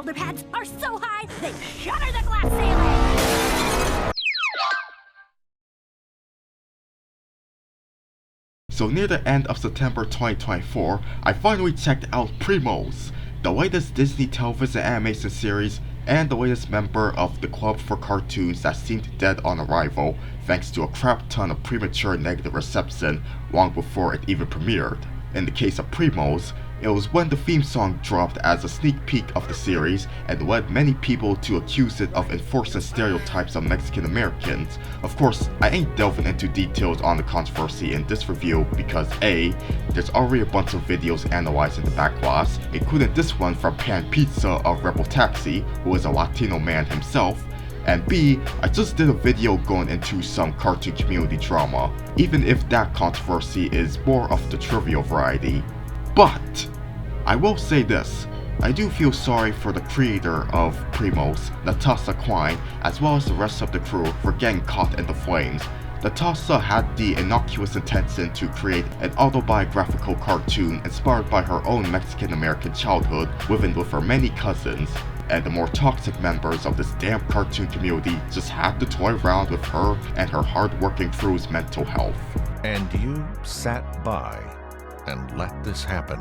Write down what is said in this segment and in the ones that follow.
shoulder pads are so high, they shatter the glass ceiling! So near the end of September 2024, I finally checked out Primos, the latest Disney television animation series and the latest member of the club for cartoons that seemed dead on arrival thanks to a crap ton of premature negative reception long before it even premiered. In the case of Primos, it was when the theme song dropped as a sneak peek of the series and led many people to accuse it of enforcing stereotypes of Mexican Americans. Of course, I ain't delving into details on the controversy in this review because A, there's already a bunch of videos analyzing the backlash, including this one from Pan Pizza of Rebel Taxi, who is a Latino man himself, and B, I just did a video going into some cartoon community drama, even if that controversy is more of the trivial variety. But I will say this, I do feel sorry for the creator of Primos, Natasha Kline, as well as the rest of the crew for getting caught in the flames. Natasha had the innocuous intention to create an autobiographical cartoon inspired by her own Mexican-American childhood living with her many cousins, and the more toxic members of this damn cartoon community just had to toy around with her and her hard-working crew's mental health. And you sat by and let this happen.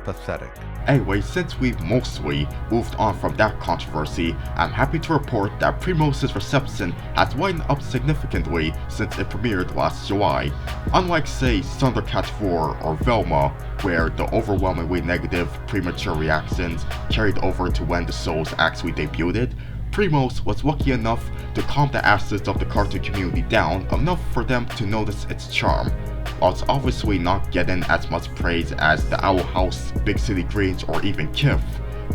Pathetic. Anyway, since we've mostly moved on from that controversy, I'm happy to report that Primos' reception has widened up significantly since it premiered last July. Unlike, say, Thundercats 4 or Velma, where the overwhelmingly negative premature reactions carried over to when the shows actually debuted, Primos was lucky enough to calm the asses of the cartoon community down enough for them to notice its charm. While it's obviously not getting as much praise as The Owl House, Big City Greens, or even Kif,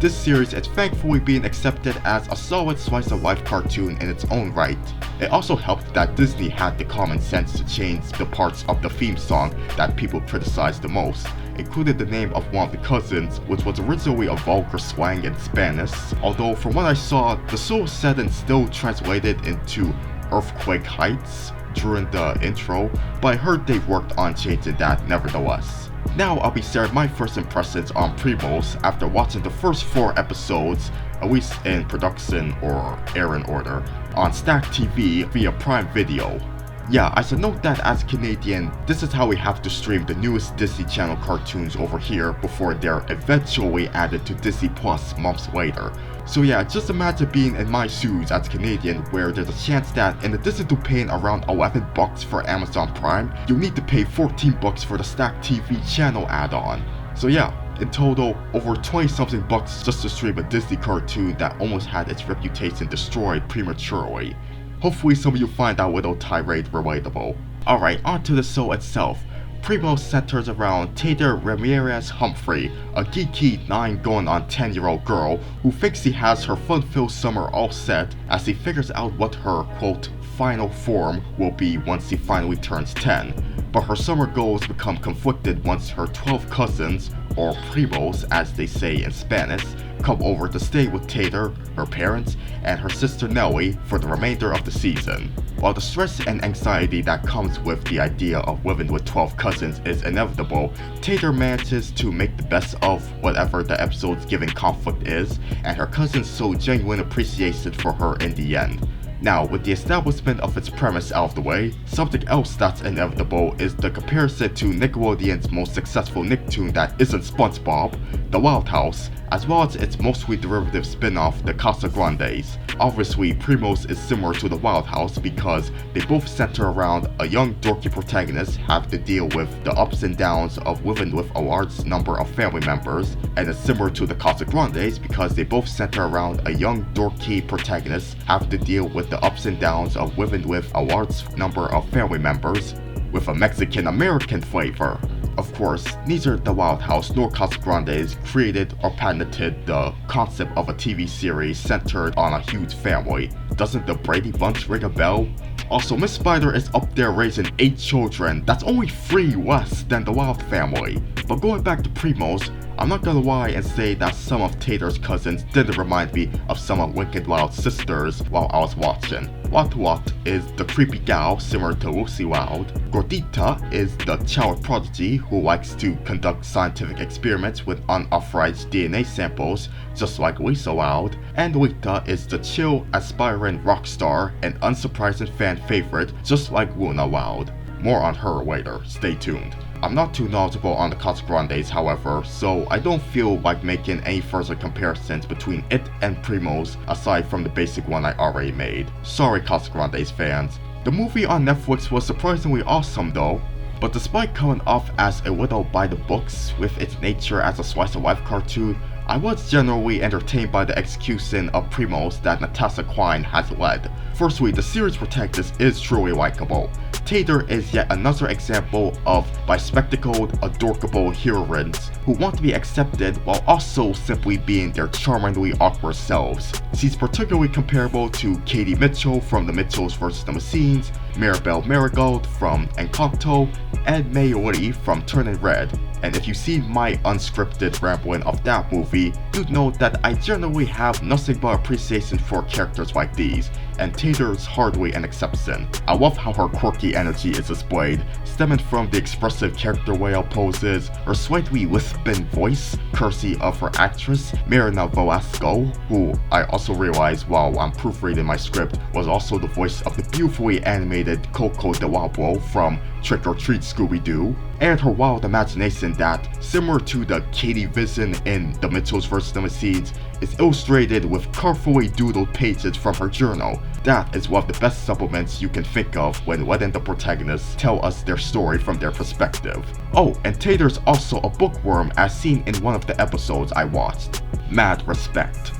this series is thankfully being accepted as a solid slice-of-life cartoon in its own right. It also helped that Disney had the common sense to change the parts of the theme song that people criticized the most, including the name of one of the cousins, which was originally a vulgar slang in Spanish, although from what I saw, the show was said and still translated into Earthquake Heights during the intro, but I heard they worked on changing that nevertheless. Now I'll be sharing my first impressions on Primos after watching the first 4 episodes, at least in production or airing order, on Stack TV via Prime Video. Yeah, I should note that as a Canadian, this is how we have to stream the newest Disney Channel cartoons over here before they're eventually added to Disney Plus months later. So yeah, just imagine being in my shoes as a Canadian where there's a chance that in addition to paying around $11 for Amazon Prime, you need to pay $14 for the Stack TV channel add-on. So yeah, in total, over 20-something bucks just to stream a Disney cartoon that almost had its reputation destroyed prematurely. Hopefully some of you find that little tirade relatable. Alright, on to the show itself. Primos centers around Tater Ramirez Humphrey, a geeky 9-going-on-10-year-old girl who thinks she has her fun-filled summer all set as she figures out what her, quote, final form will be once she finally turns 10. But her summer goals become conflicted once her 12 cousins, or primos as they say in Spanish, come over to stay with Tater, her parents, and her sister Nellie for the remainder of the season. While the stress and anxiety that comes with the idea of living with 12 cousins is inevitable, Tater manages to make the best of whatever the episode's given conflict is, and her cousins show genuine appreciation for her in the end. Now, with the establishment of its premise out of the way, something else that's inevitable is the comparison to Nickelodeon's most successful Nicktoon that isn't SpongeBob, The Wild House, as well as its mostly derivative spin-off, the Casagrandes. Obviously, Primos is similar to The Wild House because they both center around a young dorky protagonist having to deal with the ups and downs of living with a large number of family members, and it's similar to the Casagrandes because they both center around a young dorky protagonist having to deal with the ups and downs of living with a large number of family members with a Mexican-American flavor. Of course, neither The Wild House nor Casagrandes created or patented the concept of a TV series centered on a huge family. Doesn't the Brady Bunch ring a bell? Also, Miss Spider is up there raising 8 children, that's only 3 less than the Wild family. But going back to Primos, I'm not gonna lie and say that some of Tater's cousins didn't remind me of some of Wicked Wild's sisters while I was watching. Wat is the creepy gal similar to Lucy Wild. Gordita is the child prodigy who likes to conduct scientific experiments with unauthorized DNA samples, just like Lisa Wild. And Lita is the chill, aspiring rock star and unsurprising fan favorite, just like Luna Wild. More on her later, stay tuned. I'm not too knowledgeable on the Casagrandes, however, so I don't feel like making any further comparisons between it and Primos aside from the basic one I already made. Sorry Casagrandes fans. The movie on Netflix was surprisingly awesome though, but despite coming off as a little by the books with its nature as a slice of life cartoon, I was generally entertained by the execution of Primos that Natasha Kline has led. Firstly, the series protagonist is truly likable. Tater is yet another example of bespectacled, adorable heroines who want to be accepted while also simply being their charmingly awkward selves. She's particularly comparable to Katie Mitchell from The Mitchells vs. the Machines, Maribel Marigold from Encanto, and May Lee from Turning Red. And if you've seen my unscripted rambling of that movie, you'd know that I generally have nothing but appreciation for characters like these, and Tater's hardly an exception. I love how her quirky energy is displayed, stemming from the expressive character whale poses, her slightly lisping voice, courtesy of her actress, Marina Velasco, who I also realized while I'm proofreading my script was also the voice of the beautifully animated Coco de Wablo from Trick or Treat Scooby-Doo, and her wild imagination that, similar to the Katie Vision in The Mitchells vs. the Machines, is illustrated with carefully doodled pages from her journal. That is one of the best supplements you can think of when letting the protagonists tell us their story from their perspective. Oh, and Tater's also a bookworm as seen in one of the episodes I watched. Mad respect.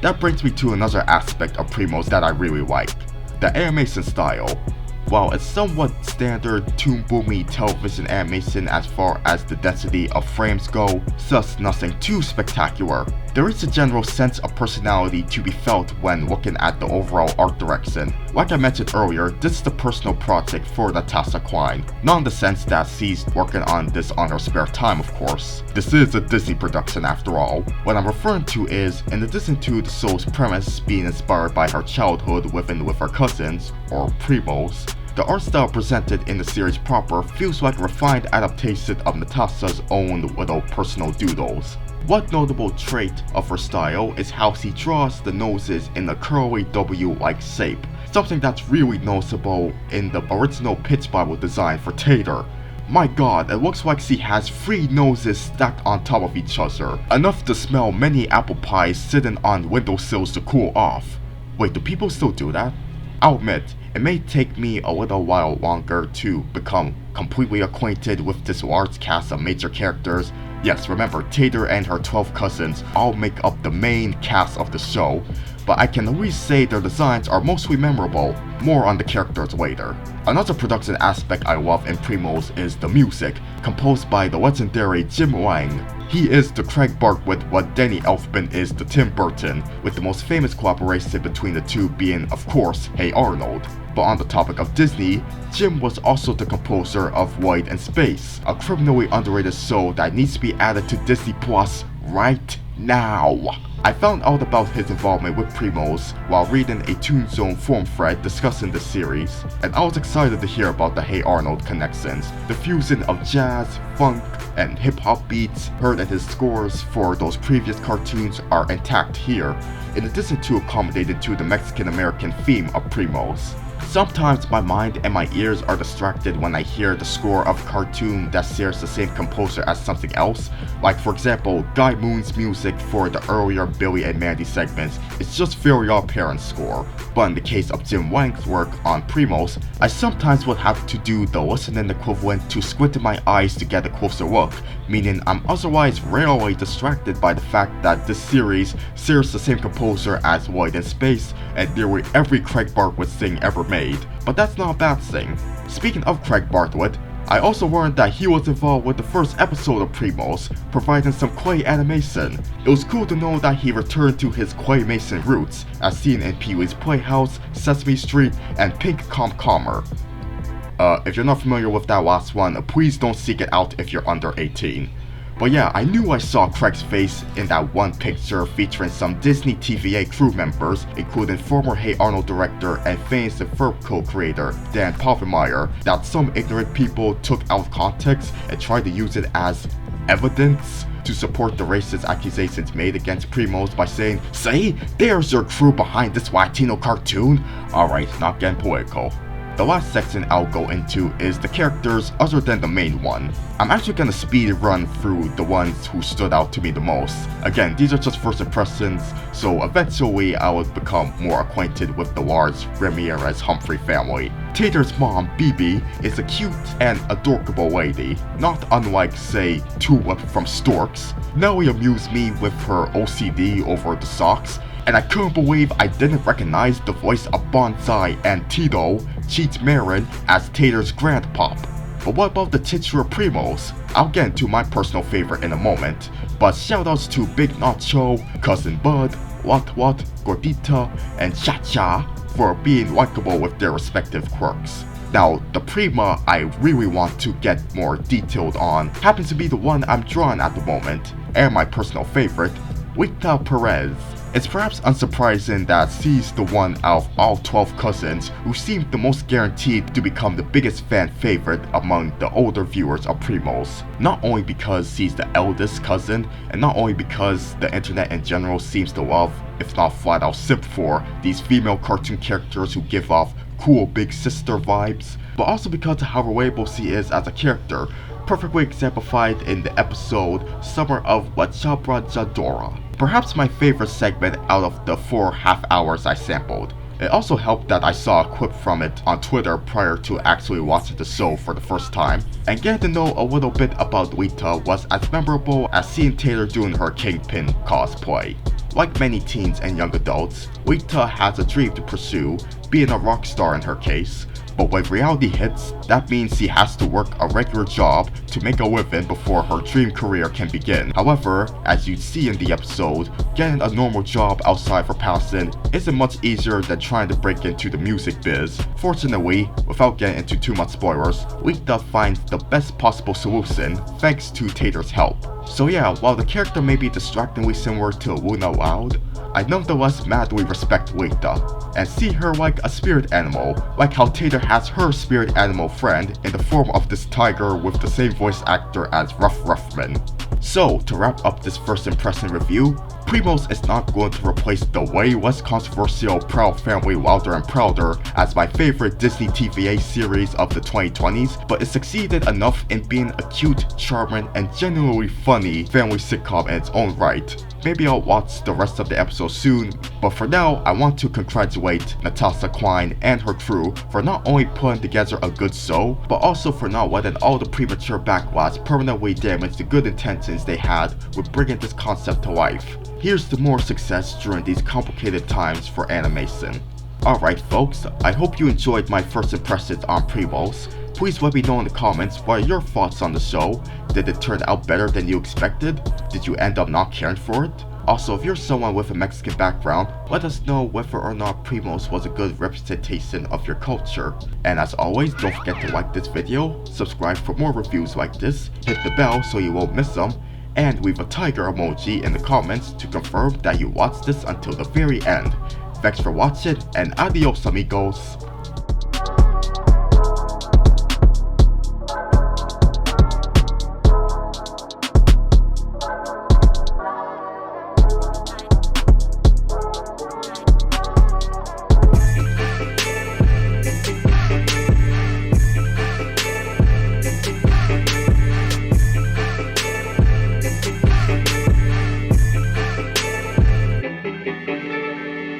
That brings me to another aspect of Primos that I really like, the animation style. While it's somewhat standard Toon Boomy television animation as far as the density of frames go, thus nothing too spectacular, there is a general sense of personality to be felt when looking at the overall art direction. Like I mentioned earlier, this is the personal project for Natasha Kline, not in the sense that she's working on this on her spare time of course. This is a Disney production after all. What I'm referring to is, in addition to the show's premise being inspired by her childhood living with her cousins, or Primos, the art style presented in the series proper feels like a refined adaptation of Natasha's own little personal doodles. One notable trait of her style is how she draws the noses in a curly W-like shape, something that's really noticeable in the original Pitch Bible design for Tater. My god, it looks like she has 3 noses stacked on top of each other, enough to smell many apple pies sitting on windowsills to cool off. Wait, do people still do that? I'll admit, it may take me a little while longer to become completely acquainted with this large cast of major characters. Yes, remember, Tater and her 12 cousins all make up the main cast of the show, but I can at least say their designs are mostly memorable. More on the characters later. Another production aspect I love in Primos is the music, composed by the legendary Jim Wang. He is the Craig Bart with what Danny Elfman is to Tim Burton, with the most famous collaboration between the two being, of course, Hey Arnold. But on the topic of Disney, Jim was also the composer of Void in Space, a criminally underrated show that needs to be added to Disney Plus right now. I found out about his involvement with Primos while reading a Toon Zone forum thread discussing the series, and I was excited to hear about the Hey Arnold connections. The fusion of jazz, funk, and hip-hop beats heard in his scores for those previous cartoons are intact here, in addition to accommodated to the Mexican-American theme of Primos. Sometimes my mind and my ears are distracted when I hear the score of a cartoon that shares the same composer as something else. Like for example, Guy Moon's music for the earlier Billy and Mandy segments is just very off-parent score. But in the case of Jim Wang's work on Primos, I sometimes would have to do the listening equivalent to squinting my eyes to get a closer look, meaning I'm otherwise rarely distracted by the fact that this series shares the same composer as Void in Space and nearly every Craig Bartwood thing ever made. But that's not a bad thing. Speaking of Craig Bartwood, I also learned that he was involved with the first episode of Primos, providing some clay animation. It was cool to know that he returned to his claymation roots, as seen in Pee-wee's Playhouse, Sesame Street, and Pink Calmer. If you're not familiar with that last one, please don't seek it out if you're under 18. But yeah, I knew I saw Craig's face in that one picture featuring some Disney TVA crew members, including former Hey Arnold director and Phineas and Ferb co-creator Dan Povenmire, that some ignorant people took out of context and tried to use it as evidence to support the racist accusations made against Primos by saying, "See, there's your crew behind this Latino cartoon." Alright, not getting political. The last section I'll go into is the characters other than the main one. I'm actually gonna speed run through the ones who stood out to me the most. Again, these are just first impressions, so eventually I will become more acquainted with the large Ramirez Humphrey family. Tater's mom, Bibi, is a cute and adorable lady, not unlike, say, Tulip from Storks. Nellie amused me with her OCD over the socks, and I couldn't believe I didn't recognize the voice of Bonsai and Tito, Cheats Marin, as Tater's grandpop. But what about the titular Primos? I'll get into my personal favorite in a moment, but shoutouts to Big Nacho, Cousin Bud, What, Gordita, and Cha Cha for being likable with their respective quirks. Now, the Prima I really want to get more detailed on happens to be the one I'm drawing at the moment, and my personal favorite, Lita Perez. It's perhaps unsurprising that she's the one out of all 12 cousins who seemed the most guaranteed to become the biggest fan favorite among the older viewers of Primos. Not only because she's the eldest cousin, and not only because the internet in general seems to love, if not flat out simp for, these female cartoon characters who give off cool big sister vibes, but also because of how relatable she is as a character, perfectly exemplified in the episode Summer of Wachabra Jadora. Perhaps my favorite segment out of the 4 half hours I sampled. It also helped that I saw a clip from it on Twitter prior to actually watching the show for the first time, and getting to know a little bit about Lita was as memorable as seeing Tater doing her Kingpin cosplay. Like many teens and young adults, Lita has a dream to pursue, being a rock star in her case, but when reality hits, that means she has to work a regular job to make a living before her dream career can begin. However, as you see in the episode, getting a normal job outside for Palestine isn't much easier than trying to break into the music biz. Fortunately, without getting into too much spoilers, Lita finds the best possible solution thanks to Tater's help. So yeah, while the character may be distractingly similar to Luna Loud, I nonetheless madly respect Lita, and see her like a spirit animal, like how Tater has her spirit animal friend in the form of this tiger with the same voice actor as Ruff Ruffman. So, to wrap up this first impression review, Primos is not going to replace the way less controversial Proud Family Wilder and Prouder as my favorite Disney TVA series of the 2020s, but it succeeded enough in being a cute, charming, and genuinely funny family sitcom in its own right. Maybe I'll watch the rest of the episode soon, but for now, I want to congratulate Natasha Kline and her crew for not only putting together a good show, but also for not letting all the premature backlash permanently damage the good intentions they had with bringing this concept to life. Here's to more success during these complicated times for animation. Alright folks, I hope you enjoyed my first impressions on Primos. Please let me know in the comments what are your thoughts on the show. Did it turn out better than you expected? Did you end up not caring for it? Also, if you're someone with a Mexican background, let us know whether or not Primos was a good representation of your culture. And as always, don't forget to like this video, subscribe for more reviews like this, hit the bell so you won't miss them, and leave a tiger emoji in the comments to confirm that you watched this until the very end. Thanks for watching, and adios amigos!